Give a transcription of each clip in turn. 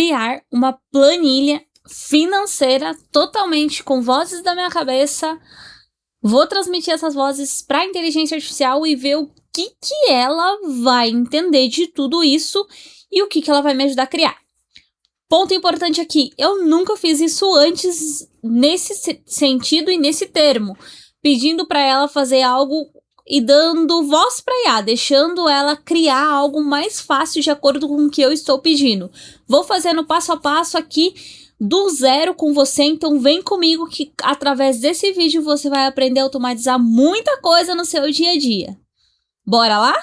criar uma planilha financeira totalmente com vozes da minha cabeça. Vou transmitir essas vozes para a inteligência artificial e ver o que ela vai entender de tudo isso e o que ela vai me ajudar a criar. Ponto importante aqui, eu nunca fiz isso antes nesse sentido e nesse termo, pedindo para ela fazer algo e dando voz para IA, deixando ela criar algo mais fácil de acordo com o que eu estou pedindo. Vou fazendo passo a passo aqui do zero com você, então vem comigo que através desse vídeo você vai aprender a automatizar muita coisa no seu dia a dia. Bora lá?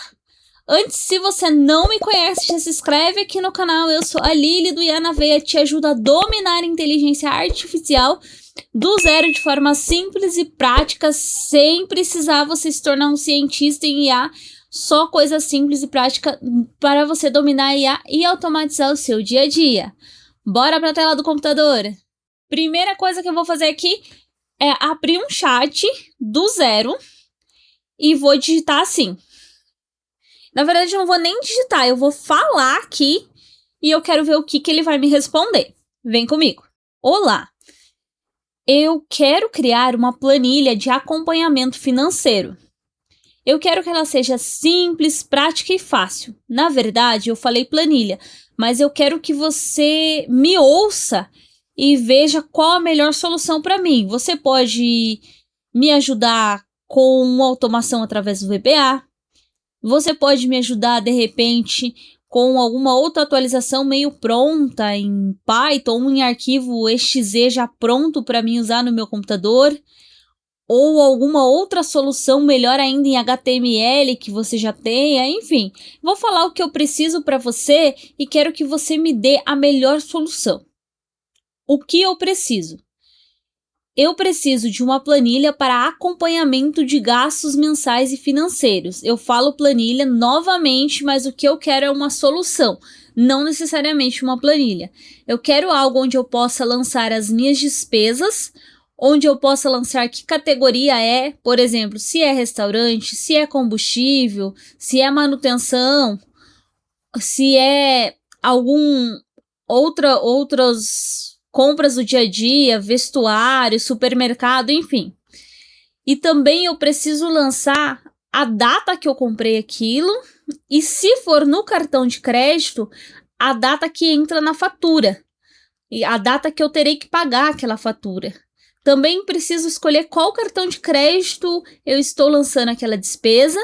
Antes, se você não me conhece, já se inscreve aqui no canal. Eu sou a Lili do IA na Veia, te ajuda a dominar a inteligência artificial do zero de forma simples e prática, sem precisar você se tornar um cientista em IA. Só coisa simples e prática para você dominar a IA e automatizar o seu dia a dia. Bora para a tela do computador. Primeira coisa que eu vou fazer aqui é abrir um chat do zero e vou digitar assim. Na verdade, eu não vou nem digitar, eu vou falar aqui e eu quero ver o que ele vai me responder. Vem comigo. Olá, eu quero criar uma planilha de acompanhamento financeiro. Eu quero que ela seja simples, prática e fácil. Na verdade, eu falei planilha, mas eu quero que você me ouça e veja qual a melhor solução para mim. Você pode me ajudar com automação através do VBA. Você pode me ajudar, de repente, com alguma outra atualização meio pronta em Python ou em arquivo exe já pronto para mim usar no meu computador. Ou alguma outra solução melhor ainda em HTML que você já tenha, enfim. Vou falar o que eu preciso para você e quero que você me dê a melhor solução. O que eu preciso? Eu preciso de uma planilha para acompanhamento de gastos mensais e financeiros. Eu falo planilha novamente, mas o que eu quero é uma solução, não necessariamente uma planilha. Eu quero algo onde eu possa lançar as minhas despesas, onde eu possa lançar que categoria é, por exemplo, se é restaurante, se é combustível, se é manutenção, se é outras compras do dia a dia, vestuário, supermercado, enfim. E também eu preciso lançar a data que eu comprei aquilo e, se for no cartão de crédito, a data que entra na fatura e a data que eu terei que pagar aquela fatura. Também preciso escolher qual cartão de crédito eu estou lançando aquela despesa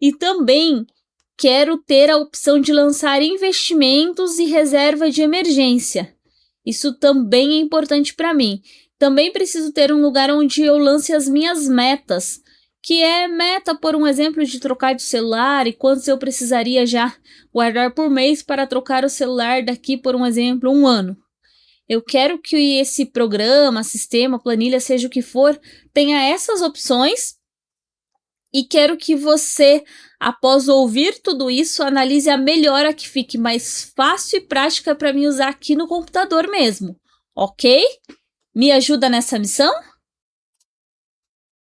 e também quero ter a opção de lançar investimentos e reserva de emergência. Isso também é importante para mim. Também preciso ter um lugar onde eu lance as minhas metas, que é meta, por um exemplo, de trocar de celular e quantos eu precisaria já guardar por mês para trocar o celular daqui, por um exemplo, 1 ano. Eu quero que esse programa, sistema, planilha, seja o que for, tenha essas opções e quero que você, após ouvir tudo isso, analise a melhora que fique mais fácil e prática para mim usar aqui no computador mesmo, ok? Me ajuda nessa missão?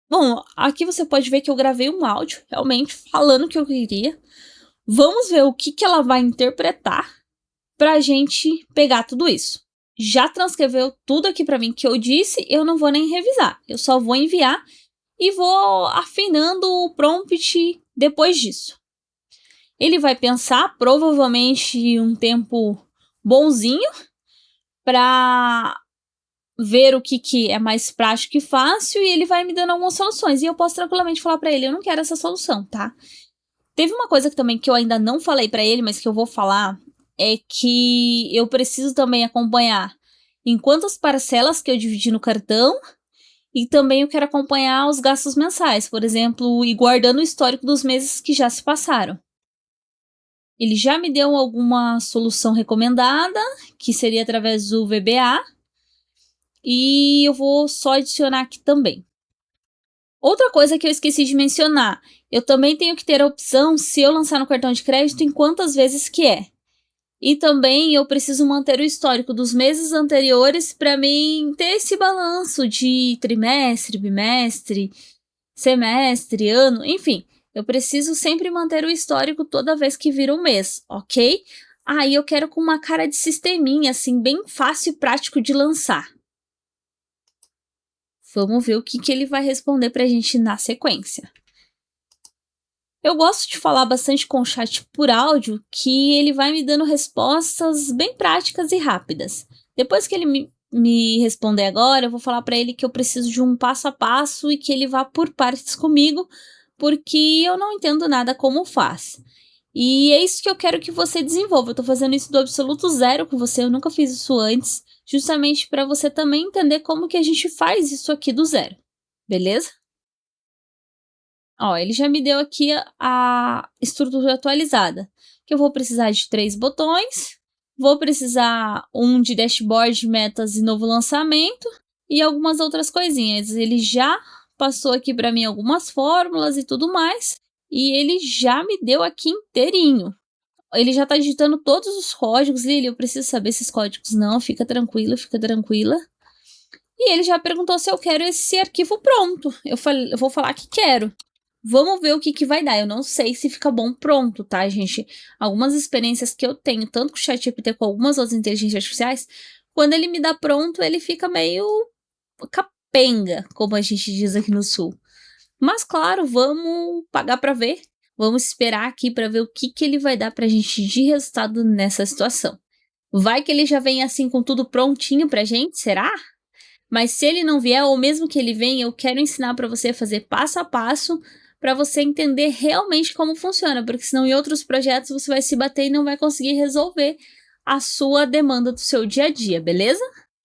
Bom, aqui você pode ver que eu gravei um áudio, realmente, falando o que eu queria. Vamos ver o que ela vai interpretar para a gente pegar tudo isso. Já transcreveu tudo aqui para mim que eu disse, eu não vou nem revisar, eu só vou enviar e vou afinando o prompt depois disso. Ele vai pensar provavelmente um tempo bonzinho para ver o que é mais prático e fácil e ele vai me dando algumas soluções. E eu posso tranquilamente falar para ele, eu não quero essa solução, tá? Teve uma coisa que eu ainda não falei para ele, mas que eu vou falar, é que eu preciso também acompanhar em quantas parcelas que eu dividi no cartão. E também eu quero acompanhar os gastos mensais, por exemplo, e guardando o histórico dos meses que já se passaram. Ele já me deu alguma solução recomendada, que seria através do VBA, e eu vou só adicionar aqui também. Outra coisa que eu esqueci de mencionar, eu também tenho que ter a opção, se eu lançar no cartão de crédito, em quantas vezes que é. E também eu preciso manter o histórico dos meses anteriores para mim ter esse balanço de trimestre, bimestre, semestre, ano, enfim. Eu preciso sempre manter o histórico toda vez que vira um mês, ok? E eu quero com uma cara de sisteminha, assim, bem fácil e prático de lançar. Vamos ver o que ele vai responder pra gente na sequência. Eu gosto de falar bastante com o chat por áudio, que ele vai me dando respostas bem práticas e rápidas. Depois que ele me responder agora, eu vou falar para ele que eu preciso de um passo a passo e que ele vá por partes comigo, porque eu não entendo nada como faz. E é isso que eu quero que você desenvolva. Eu tô fazendo isso do absoluto zero com você, eu nunca fiz isso antes, justamente para você também entender como que a gente faz isso aqui do zero. Beleza? Ele já me deu aqui a estrutura atualizada. Que eu vou precisar de 3 botões, vou precisar um de dashboard, metas e novo lançamento e algumas outras coisinhas. Ele já passou aqui para mim algumas fórmulas e tudo mais, e ele já me deu aqui inteirinho. Ele já está digitando todos os códigos. Lili, eu preciso saber esses códigos. Não, fica tranquila, fica tranquila. E ele já perguntou se eu quero esse arquivo pronto. Eu vou falar que quero. Vamos ver o que vai dar. Eu não sei se fica bom pronto, tá, gente? Algumas experiências que eu tenho, tanto com o ChatGPT como com algumas outras inteligências artificiais, quando ele me dá pronto, ele fica meio capenga, como a gente diz aqui no Sul. Mas, claro, vamos pagar pra ver. Vamos esperar aqui pra ver o que ele vai dar pra gente de resultado nessa situação. Vai que ele já vem assim com tudo prontinho pra gente, será? Mas se ele não vier, ou mesmo que ele venha, eu quero ensinar pra você a fazer passo a passo, para você entender realmente como funciona, porque senão em outros projetos você vai se bater e não vai conseguir resolver a sua demanda do seu dia a dia, beleza?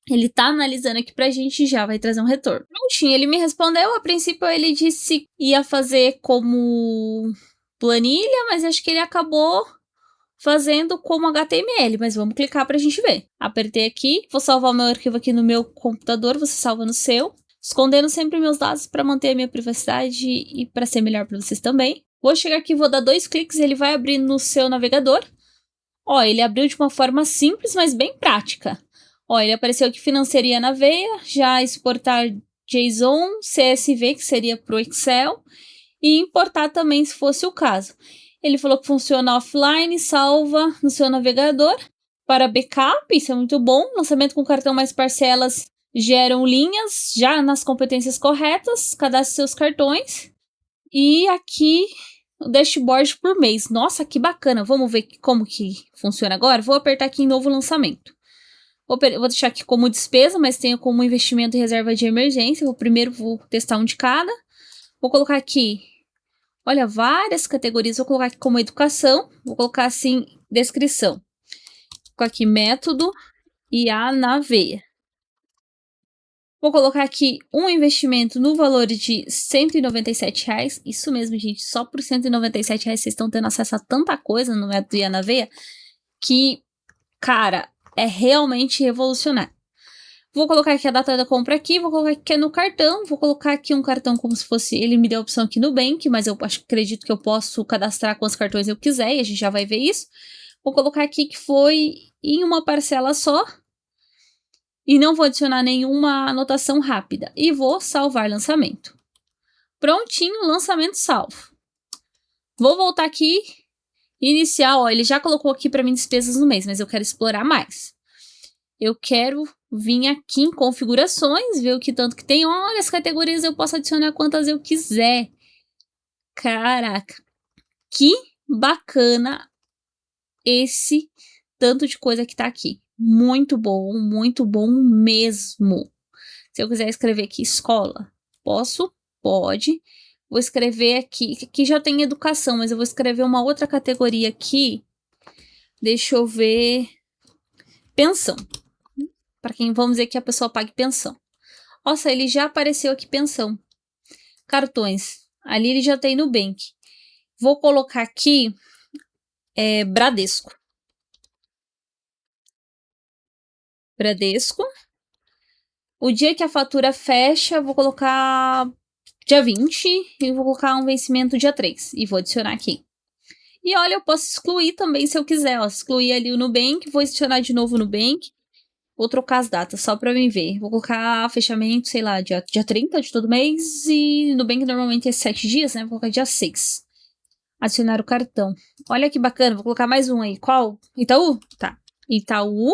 Ele tá analisando aqui pra gente e já vai trazer um retorno. Prontinho, ele me respondeu. A princípio ele disse que ia fazer como planilha, mas acho que ele acabou fazendo como HTML, mas vamos clicar pra gente ver. Apertei aqui, vou salvar o meu arquivo aqui no meu computador, você salva no seu. Escondendo sempre meus dados para manter a minha privacidade e para ser melhor para vocês também. Vou chegar aqui, vou dar 2 cliques e ele vai abrir no seu navegador. Ele abriu de uma forma simples, mas bem prática. Ele apareceu aqui Financeira na veia, já exportar JSON, CSV, que seria para o Excel, e importar também, se fosse o caso. Ele falou que funciona offline, salva no seu navegador. Para backup, isso é muito bom. Lançamento com cartão mais parcelas geram linhas já nas competências corretas, cadastre seus cartões. E aqui o dashboard por mês. Nossa, que bacana. Vamos ver como que funciona agora? Vou apertar aqui em novo lançamento. Vou deixar aqui como despesa, mas tenho como investimento e reserva de emergência. Primeiro vou testar um de cada. Vou colocar aqui, olha, várias categorias. Vou colocar aqui como educação. Vou colocar assim, descrição. Vou colocar aqui método e na veia. Vou colocar aqui um investimento no valor de R$197. Isso mesmo, gente. Só por R$197 vocês estão tendo acesso a tanta coisa no método e na veia que, cara, é realmente revolucionário. Vou colocar aqui a data da compra aqui, vou colocar aqui no cartão, vou colocar aqui um cartão como se fosse, ele me deu a opção aqui no Nubank, mas eu acredito que eu posso cadastrar quantos cartões eu quiser e a gente já vai ver isso. Vou colocar aqui que foi em uma parcela só. E não vou adicionar nenhuma anotação rápida. E vou salvar lançamento. Prontinho, lançamento salvo. Vou voltar aqui. Iniciar, ele já colocou aqui para mim despesas no mês, mas eu quero explorar mais. Eu quero vir aqui em configurações, ver o que tanto que tem. Olha, as categorias eu posso adicionar quantas eu quiser. Caraca, que bacana esse tanto de coisa que tá aqui. Muito bom mesmo. Se eu quiser escrever aqui escola, posso? Pode. Vou escrever aqui já tem educação, mas eu vou escrever uma outra categoria aqui. Deixa eu ver. Pensão. Para quem vamos dizer que a pessoa pague pensão. Nossa, ele já apareceu aqui pensão. Cartões. Ali ele já tem Nubank. Vou colocar aqui Bradesco. Bradesco. O dia que a fatura fecha, vou colocar dia 20 e vou colocar um vencimento dia 3 e vou adicionar aqui. E olha, eu posso excluir também se eu quiser, excluir ali o Nubank, vou adicionar de novo o Nubank, vou trocar as datas só para mim ver. Vou colocar fechamento, sei lá, dia 30 de todo mês e Nubank normalmente é 7 dias, né? Vou colocar dia 6. Adicionar o cartão. Olha que bacana, vou colocar mais um aí. Qual? Itaú? Tá. Itaú.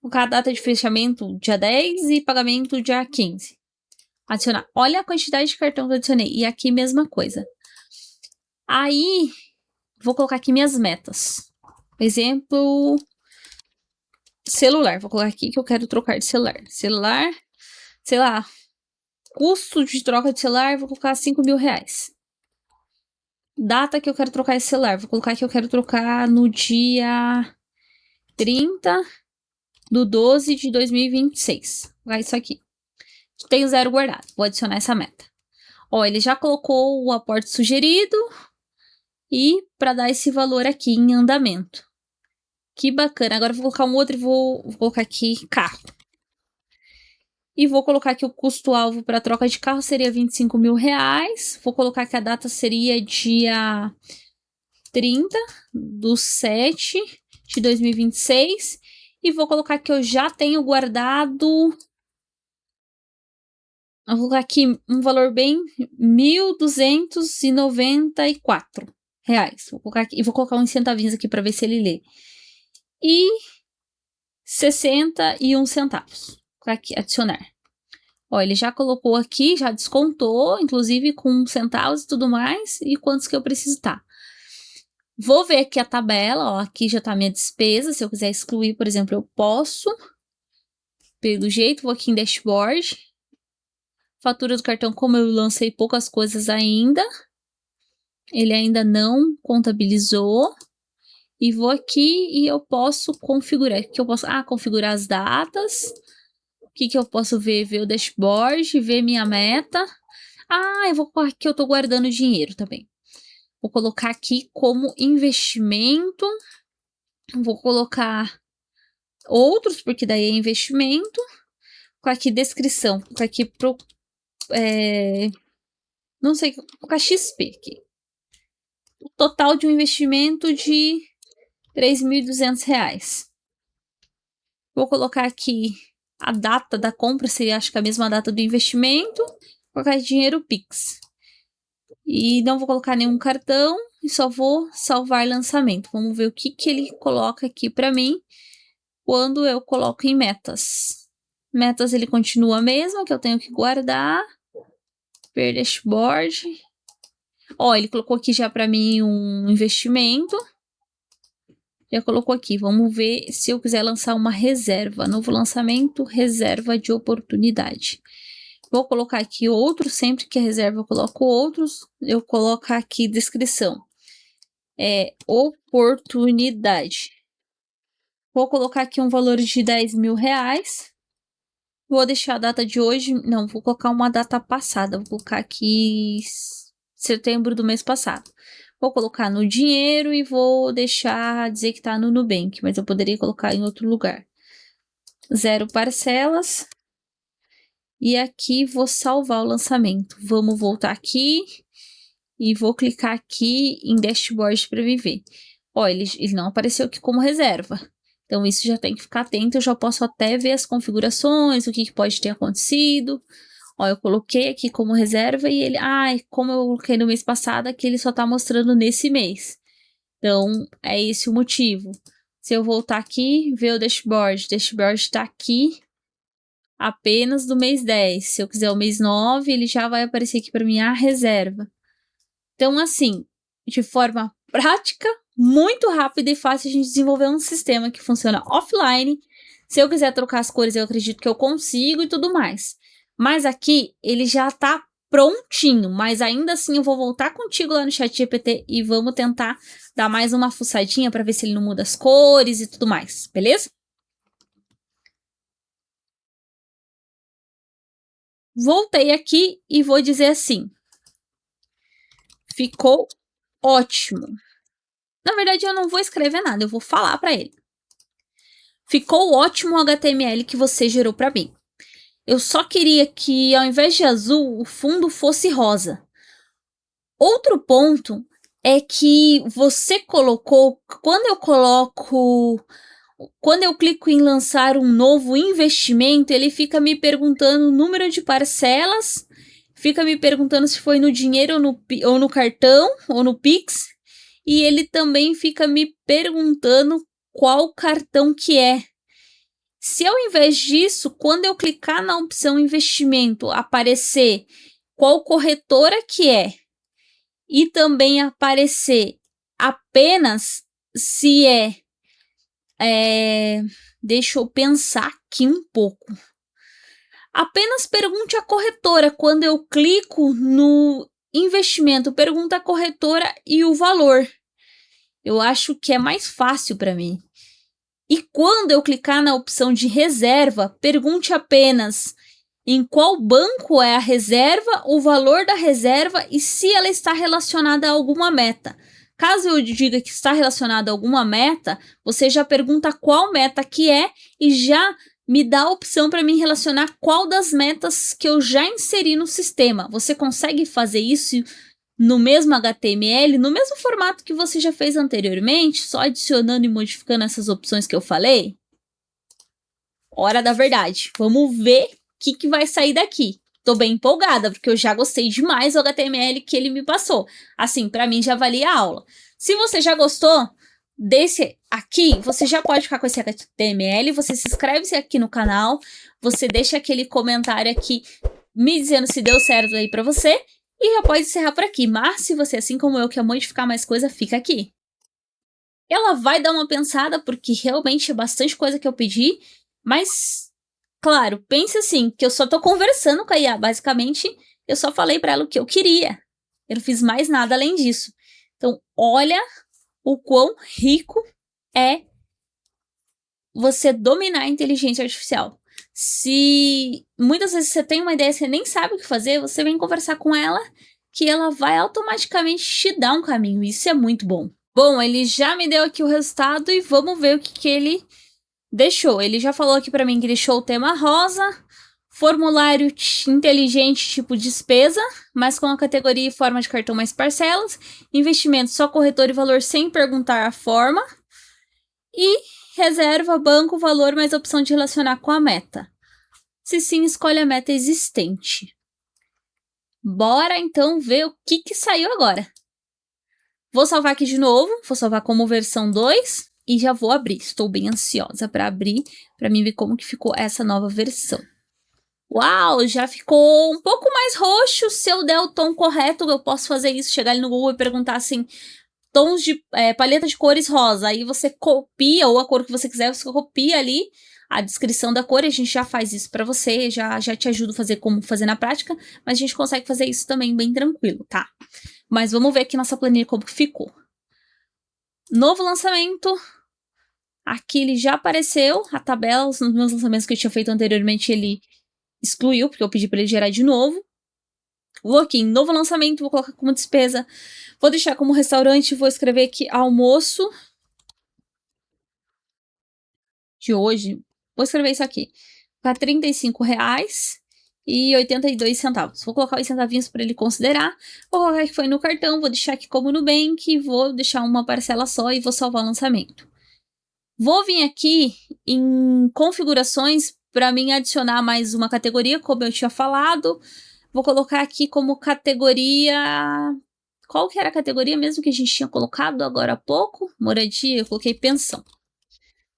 Vou colocar a data de fechamento dia 10 e pagamento dia 15. Adicionar. Olha a quantidade de cartão que eu adicionei. E aqui mesma coisa. Aí, vou colocar aqui minhas metas. Exemplo, celular. Vou colocar aqui que eu quero trocar de celular. Celular, sei lá, custo de troca de celular, vou colocar 5 mil reais. Data que eu quero trocar esse celular. Vou colocar que eu quero trocar no dia 30/12/2026. Vou colocar isso aqui. Tenho 0 guardado. Vou adicionar essa meta. Ó, ele já colocou o aporte sugerido. E para dar esse valor aqui em andamento. Que bacana. Agora eu vou colocar um outro e vou colocar aqui carro. E vou colocar que o custo-alvo para troca de carro seria 25 mil reais. Vou colocar que a data seria dia 30/7/2026. E vou colocar que eu já tenho guardado... Eu vou colocar aqui um valor bem... R$ 1.294. Vou colocar aqui, e vou colocar uns centavinhos aqui para ver se ele lê. E 61 centavos. Vou colocar aqui, adicionar. Ó, ele já colocou aqui, já descontou, inclusive com centavos e tudo mais, e quantos que eu preciso tá. Vou ver aqui a tabela, ó, aqui já tá a minha despesa, se eu quiser excluir, por exemplo, eu posso. Pelo jeito, vou aqui em dashboard. Fatura do cartão, como eu lancei poucas coisas ainda, ele ainda não contabilizou. E vou aqui e eu posso configurar. O que eu posso? Configurar as datas. O que eu posso ver? Ver o dashboard, ver minha meta. Eu vou colocar aqui que eu tô guardando dinheiro também. Vou colocar aqui como investimento. Vou colocar outros, porque daí é investimento. Vou colocar aqui descrição. Vou colocar aqui pro... não sei, vou colocar XP aqui. O total de um investimento de R$3.200. Vou colocar aqui a data da compra, seria acho que a mesma data do investimento. Vou colocar dinheiro Pix. E não vou colocar nenhum cartão e só vou salvar lançamento. Vamos ver o que ele coloca aqui para mim quando eu coloco em metas. Metas ele continua a mesma, que eu tenho que guardar. Ver dashboard. Ó, ele colocou aqui já para mim um investimento. Já colocou aqui, vamos ver se eu quiser lançar uma reserva. Novo lançamento, reserva de oportunidade. Vou colocar aqui outros, sempre que a reserva eu coloco outros. Eu coloco aqui descrição. Oportunidade. Vou colocar aqui um valor de R$10.000. Vou deixar a data de hoje, não, vou colocar uma data passada. Vou colocar aqui setembro do mês passado. Vou colocar no dinheiro e vou deixar dizer que tá no Nubank, mas eu poderia colocar em outro lugar. 0 parcelas. E aqui vou salvar o lançamento. Vamos voltar aqui e vou clicar aqui em dashboard para viver. Ó, ele não apareceu aqui como reserva. Então isso já tem que ficar atento, eu já posso até ver as configurações, o que pode ter acontecido. Ó, eu coloquei aqui como reserva e ele... como eu coloquei no mês passado, aqui ele só tá mostrando nesse mês. Então, é esse o motivo. Se eu voltar aqui, ver o dashboard tá aqui apenas do mês 10. Se eu quiser o mês 9, ele já vai aparecer aqui para mim a reserva. Então, assim, de forma prática, muito rápida e fácil, a gente desenvolver um sistema que funciona offline. Se eu quiser trocar as cores, eu acredito que eu consigo e tudo mais. Mas aqui, ele já tá prontinho, mas ainda assim eu vou voltar contigo lá no ChatGPT e vamos tentar dar mais uma fuçadinha para ver se ele não muda as cores e tudo mais, beleza? Voltei aqui e vou dizer assim. Ficou ótimo. Na verdade, eu não vou escrever nada, eu vou falar para ele. Ficou ótimo o HTML que você gerou para mim. Eu só queria que, ao invés de azul, o fundo fosse rosa. Outro ponto é que você colocou, quando eu clico em lançar um novo investimento, ele fica me perguntando o número de parcelas, fica me perguntando se foi no dinheiro ou no cartão ou no Pix. E ele também fica me perguntando qual cartão que é. Se ao invés disso, quando eu clicar na opção investimento, aparecer qual corretora que é e também aparecer apenas se deixa eu pensar aqui um pouco. Apenas pergunte a corretora. Quando eu clico no investimento, pergunta a corretora e o valor. Eu acho que é mais fácil para mim. E quando eu clicar na opção de reserva, pergunte apenas em qual banco é a reserva, o valor da reserva e se ela está relacionada a alguma meta. Caso eu diga que está relacionada a alguma meta, você já pergunta qual meta que é e já me dá a opção para mim relacionar qual das metas que eu já inseri no sistema. Você consegue fazer isso no mesmo HTML, no mesmo formato que você já fez anteriormente, só adicionando e modificando essas opções que eu falei? Hora da verdade. Vamos ver o que vai sair daqui. Tô bem empolgada, porque eu já gostei demais do HTML que ele me passou. Assim, para mim já valia a aula. Se você já gostou desse aqui, você já pode ficar com esse HTML, você se inscreve aqui no canal, você deixa aquele comentário aqui me dizendo se deu certo aí para você e já pode encerrar por aqui. Mas se você, assim como eu, quer modificar mais coisa, fica aqui. Ela vai dar uma pensada, porque realmente é bastante coisa que eu pedi, mas, claro, pense assim, que eu só tô conversando com a IA, basicamente, eu só falei para ela o que eu queria. Eu não fiz mais nada além disso. Então, olha o quão rico é você dominar a inteligência artificial. Se muitas vezes você tem uma ideia e você nem sabe o que fazer, você vem conversar com ela, que ela vai automaticamente te dar um caminho. Isso é muito bom. Bom, ele já me deu aqui o resultado e vamos ver o que ele deixou. Ele já falou aqui para mim que deixou o tema rosa, formulário inteligente tipo despesa, mas com a categoria e forma de cartão mais parcelas, investimento só corretor e valor sem perguntar a forma, e reserva, banco, valor, mais opção de relacionar com a meta. Se sim, escolhe a meta existente. Bora então ver o que saiu agora. Vou salvar aqui de novo, vou salvar como versão 2 e já vou abrir. Estou bem ansiosa para abrir, para mim ver como que ficou essa nova versão. Uau, já ficou um pouco mais roxo. Se eu der o tom correto, eu posso fazer isso, chegar ali no Google e perguntar assim, tons de paleta de cores rosa. Aí você copia, ou a cor que você quiser, você copia ali a descrição da cor. A gente já faz isso para você, já te ajudo a fazer como fazer na prática, mas a gente consegue fazer isso também bem tranquilo, tá? Mas vamos ver aqui nossa planilha como que ficou. Novo lançamento. Aqui ele já apareceu, a tabela, os meus lançamentos que eu tinha feito anteriormente, ele excluiu, porque eu pedi para ele gerar de novo. Vou aqui em novo lançamento, vou colocar como despesa. Vou deixar como restaurante, vou escrever aqui almoço de hoje. Vou escrever isso aqui. Para R$35,82. Vou colocar os centavinhos para ele considerar. Vou colocar que foi no cartão, vou deixar aqui como Nubank, vou deixar uma parcela só e vou salvar o lançamento. Vou vir aqui em configurações para mim adicionar mais uma categoria, como eu tinha falado. Vou colocar aqui como categoria... Qual que era a categoria mesmo que a gente tinha colocado agora há pouco? Moradia, eu coloquei pensão.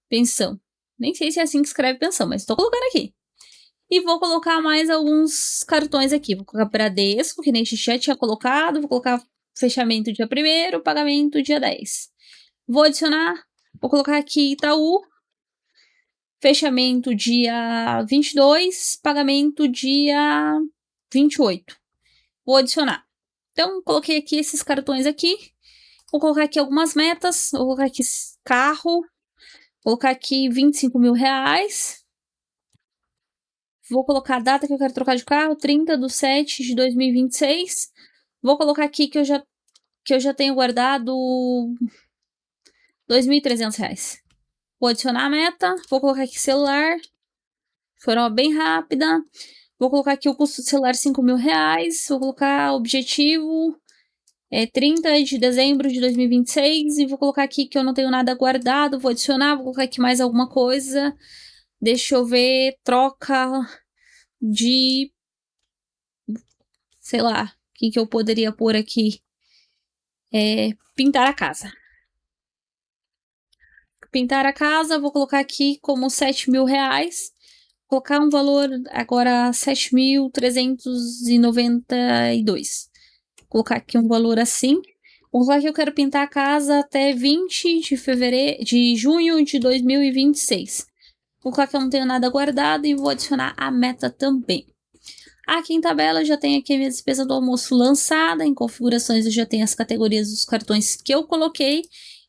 Pensão. Nem sei se é assim que escreve pensão, mas estou colocando aqui. E vou colocar mais alguns cartões aqui. Vou colocar Bradesco, que nem a gente já tinha colocado. Vou colocar fechamento dia 1º, pagamento dia 10. Vou adicionar, vou colocar aqui Itaú. Fechamento dia 22, pagamento dia 28. Vou adicionar. Então, coloquei aqui esses cartões aqui. Vou colocar aqui algumas metas. Vou colocar aqui carro. Vou colocar aqui R$25.000. Vou colocar a data que eu quero trocar de carro, 30/7/2026. Vou colocar aqui que eu já tenho guardado R$2.300. Vou adicionar a meta. Vou colocar aqui celular. Forma bem rápida. Vou colocar aqui o custo do celular R$5.000. Vou colocar objetivo 30 de dezembro de 2026. E vou colocar aqui que eu não tenho nada guardado. Vou adicionar, vou colocar aqui mais alguma coisa. Deixa eu ver, troca de sei lá, o que eu poderia pôr aqui? Pintar a casa. Pintar a casa, vou colocar aqui como R$7.000. Colocar um valor agora 7.392. Colocar aqui um valor assim. Vou colocar que eu quero pintar a casa até 20 de junho de 2026. Vou colocar que eu não tenho nada guardado e vou adicionar a meta também. Aqui em tabela eu já tenho aqui a minha despesa do almoço lançada. Em configurações eu já tenho as categorias dos cartões que eu coloquei.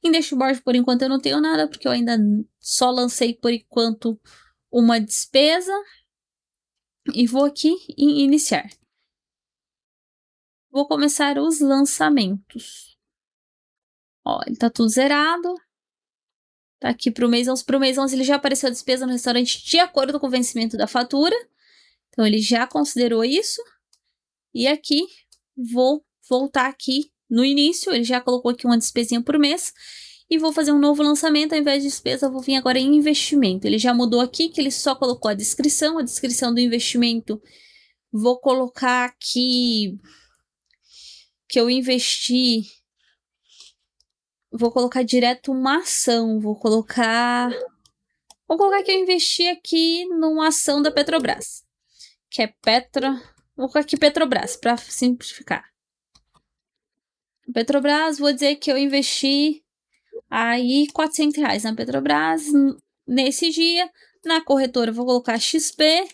Em dashboard por enquanto eu não tenho nada, porque eu ainda só lancei por enquanto uma despesa. E vou aqui em iniciar. Vou começar os lançamentos. Ó, ele tá tudo zerado. Tá aqui pro mês 11. Pro mês 11 ele já apareceu a despesa no restaurante de acordo com o vencimento da fatura. Então ele já considerou isso. E aqui, vou voltar aqui no início. Ele já colocou aqui uma despesinha por mês. E vou fazer um novo lançamento. Ao invés de despesa, eu vou vir agora em investimento. Ele já mudou aqui, que ele só colocou a descrição. A descrição do investimento, vou colocar aqui que eu investi. Vou colocar direto uma ação. Vou colocar que eu investi aqui numa ação da Petrobras. Que é Vou colocar aqui Petrobras, para simplificar. Petrobras, vou dizer que eu investi aí R$400 na Petrobras nesse dia. Na corretora, vou colocar XP.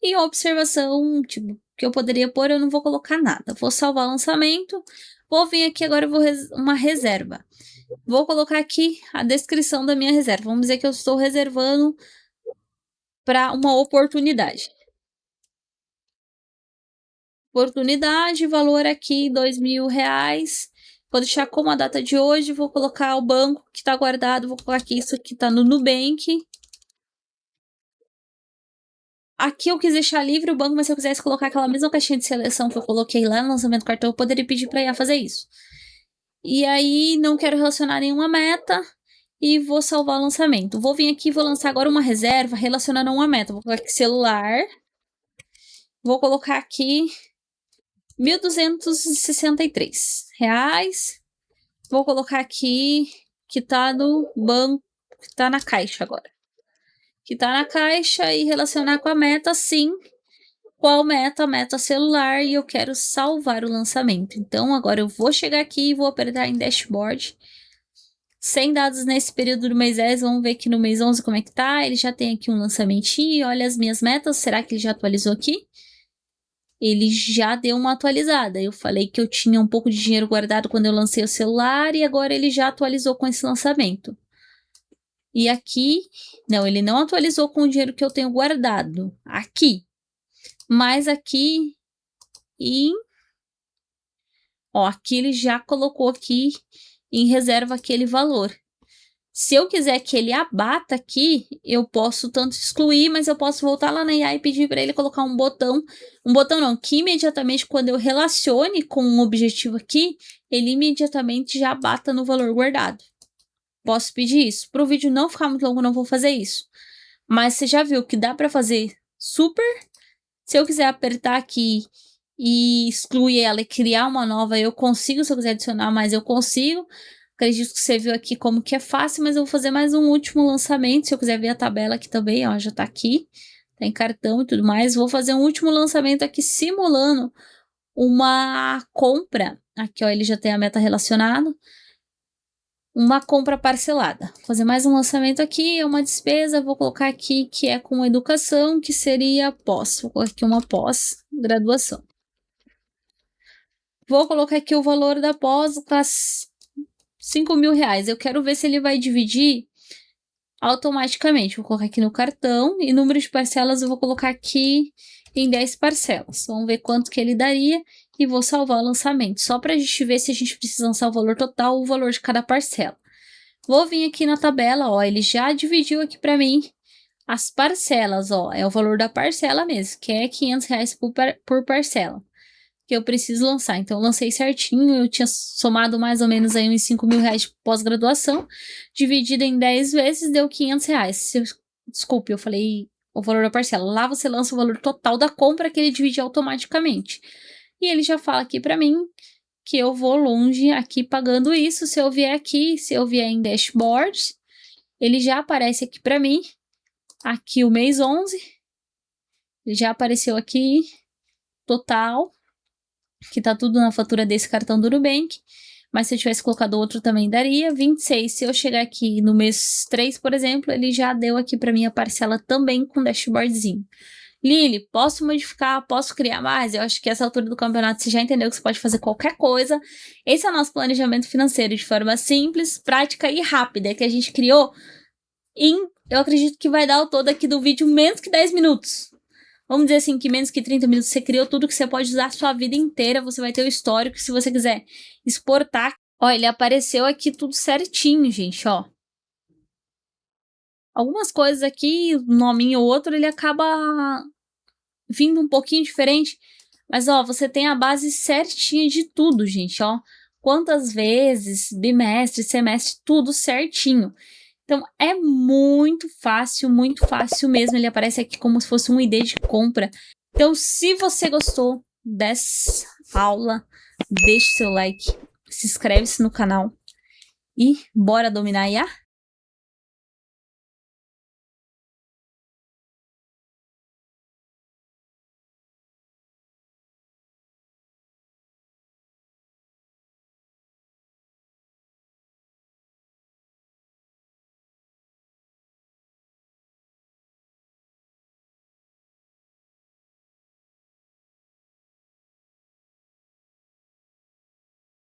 E observação, tipo, que eu poderia pôr, eu não vou colocar nada. Vou salvar o lançamento. Vou vir aqui agora, eu vou uma reserva. Vou colocar aqui a descrição da minha reserva. Vamos dizer que eu estou reservando para uma oportunidade. Oportunidade, valor aqui R$2.000. Vou deixar como a data de hoje. Vou colocar o banco que está guardado. Vou colocar aqui, isso aqui está no Nubank. Aqui eu quis deixar livre o banco, mas se eu quisesse colocar aquela mesma caixinha de seleção que eu coloquei lá no lançamento do cartão, eu poderia pedir para a IA fazer isso. E aí, não quero relacionar nenhuma meta e vou salvar o lançamento. Vou vir aqui e vou lançar agora uma reserva relacionando a uma meta. Vou colocar aqui celular. Vou colocar aqui R$1.263. Vou colocar aqui que tá no banco, que tá na caixa agora. Que tá na caixa e relacionar com a meta, sim. Qual meta? Meta celular, e eu quero salvar o lançamento. Então, agora eu vou chegar aqui e vou apertar em dashboard. Sem dados nesse período do mês 10, vamos ver aqui no mês 11 como é que tá. Ele já tem aqui um lançamentinho, olha as minhas metas. Será que ele já atualizou aqui? Ele já deu uma atualizada. Eu falei que eu tinha um pouco de dinheiro guardado quando eu lancei o celular e agora ele já atualizou com esse lançamento. E aqui, não, ele não atualizou com o dinheiro que eu tenho guardado. Aqui. Mas aqui aqui ele já colocou aqui em reserva aquele valor. Se eu quiser que ele abata aqui, eu posso tanto excluir, mas eu posso voltar lá na IA e pedir para ele colocar um botão não, que imediatamente quando eu relacione com um objetivo aqui, ele imediatamente já abata no valor guardado. Posso pedir isso. Para o vídeo não ficar muito longo, não vou fazer isso. Mas você já viu que dá para fazer super. Se eu quiser apertar aqui e excluir ela e criar uma nova, eu consigo. Se eu quiser adicionar mais, eu consigo. Acredito que você viu aqui como que é fácil, mas eu vou fazer mais um último lançamento. Se eu quiser ver a tabela aqui também, ó, já tá aqui. Tá em cartão e tudo mais. Vou fazer um último lançamento aqui simulando uma compra. Aqui, ó, ele já tem a meta relacionada. Uma compra parcelada. Vou fazer mais um lançamento aqui, é uma despesa. Vou colocar aqui que é com educação, que seria pós. Vou colocar aqui uma pós-graduação. Vou colocar aqui o valor da pós, R$5.000. Eu quero ver se ele vai dividir automaticamente. Vou colocar aqui no cartão e número de parcelas eu vou colocar aqui em 10 parcelas. Vamos ver quanto que ele daria e vou salvar o lançamento. Só para a gente ver se a gente precisa lançar o valor total ou o valor de cada parcela. Vou vir aqui na tabela, ó, ele já dividiu aqui para mim as parcelas, ó, é o valor da parcela mesmo, que é R$500 por parcela. Que eu preciso lançar. Então, eu lancei certinho. Eu tinha somado mais ou menos aí uns R$5.000 de pós-graduação. Dividido em 10 vezes, deu R$500. Desculpe, eu falei o valor da parcela. Lá você lança o valor total da compra que ele divide automaticamente. E ele já fala aqui para mim que eu vou longe aqui pagando isso. Se eu vier aqui, se eu vier em dashboard, ele já aparece aqui para mim. Aqui o mês 11, ele já apareceu aqui, total, que tá tudo na fatura desse cartão do Nubank. Mas se eu tivesse colocado outro também daria. 26, se eu chegar aqui no mês 3, por exemplo, ele já deu aqui para mim a parcela também com dashboardzinho. Lili, posso modificar, posso criar mais? Eu acho que essa altura do campeonato você já entendeu que você pode fazer qualquer coisa. Esse é o nosso planejamento financeiro de forma simples, prática e rápida, que a gente criou eu acredito que vai dar o todo aqui do vídeo menos que 10 minutos. Vamos dizer assim, que menos que 30 minutos você criou tudo que você pode usar a sua vida inteira. Você vai ter o histórico, se você quiser exportar. Ó, ele apareceu aqui tudo certinho, gente, ó. Algumas coisas aqui, um nominho ou outro, ele acaba vindo um pouquinho diferente. Mas, ó, você tem a base certinha de tudo, gente, ó. Quantas vezes, bimestre, semestre, tudo certinho. Então, é muito fácil mesmo. Ele aparece aqui como se fosse um ID de compra. Então, se você gostou dessa aula, deixe seu like, se inscreve-se no canal e bora dominar a IA?